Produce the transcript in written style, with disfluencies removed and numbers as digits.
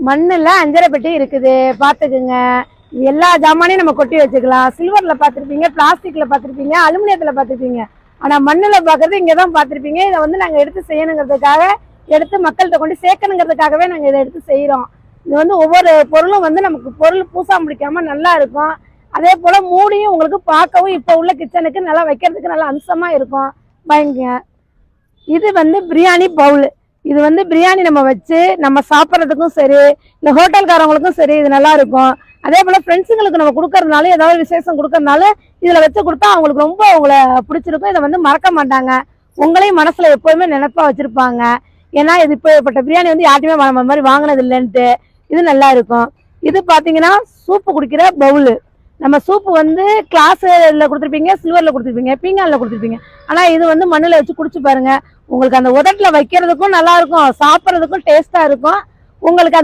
மண்ணுல அஞ்சரை பெட்டி இருக்குது பாத்துக்குங்க. எல்லா ஜாமானையும் நம்ம கொட்டி வச்சுக்கலாம். சில்வர்ல பாத்திருப்பீங்க, பிளாஸ்டிக்ல பாத்திருப்பீங்க, அலுமினியத்துல பாத்திருப்பீங்க. ஆனா மண்ணுல பாக்குறது இங்கதான் பாத்திருப்பீங்க. இதை வந்து நாங்க எடுத்து செய்யணுங்கிறதுக்காக, எடுத்து மக்கள்கிட்ட கொண்டு சேர்க்கணுங்கிறதுக்காகவே நாங்க இதை எடுத்து செய்யறோம். இது வந்து ஒவ்வொரு பொருளும் வந்து நமக்கு பொருள் பூசா முடிக்காம நல்லா இருக்கும். அதே போல மூடியும் உங்களுக்கு பார்க்கவும் இப்ப உள்ள கிச்சனுக்கு நல்லா வைக்கிறதுக்கு நல்லா அம்சமா இருக்கும். வாங்கிங்க. இது வந்து பிரியாணி பவுல். இது வந்து பிரியாணி நம்ம வச்சு நம்ம சாப்பிட்றதுக்கும் சரி, இந்த ஹோட்டல்காரங்களுக்கும் சரி இது நல்லா இருக்கும். அதே போல ஃப்ரெண்ட்ஸுங்களுக்கு நம்ம கொடுக்கறதுனால, ஏதாவது விசேஷம் கொடுக்கறதுனால இதுல வச்சு கொடுத்தா அவங்களுக்கு ரொம்ப அவங்கள பிடிச்சிருக்கும். இதை வந்து மறக்க மாட்டாங்க. உங்களையும் மனசுல எப்போதுமே நினைப்பா வச்சிருப்பாங்க. ஏன்னா இது இப்பப்பட்ட பிரியாணி வந்து யாருமே மாதிரி வாங்கினது இல்லைன்ட்டு. இது நல்லா இருக்கும். இது பாத்தீங்கன்னா சூப்பு குடிக்கிற பவுலு. நம்ம சூப்பு வந்து கிளாஸ்ல கொடுத்துருப்பீங்க, சில்வர்ல கொடுத்துருப்பீங்க, பீங்கான்ல கொடுத்துருப்பீங்க. ஆனா இது வந்து மண்ணுல வச்சு குடிச்சு பாருங்க. உங்களுக்கு அந்த உதட்டுல வைக்கிறதுக்கும் நல்லா இருக்கும், சாப்பிட்றதுக்கும் டேஸ்டா இருக்கும். உங்களுக்கு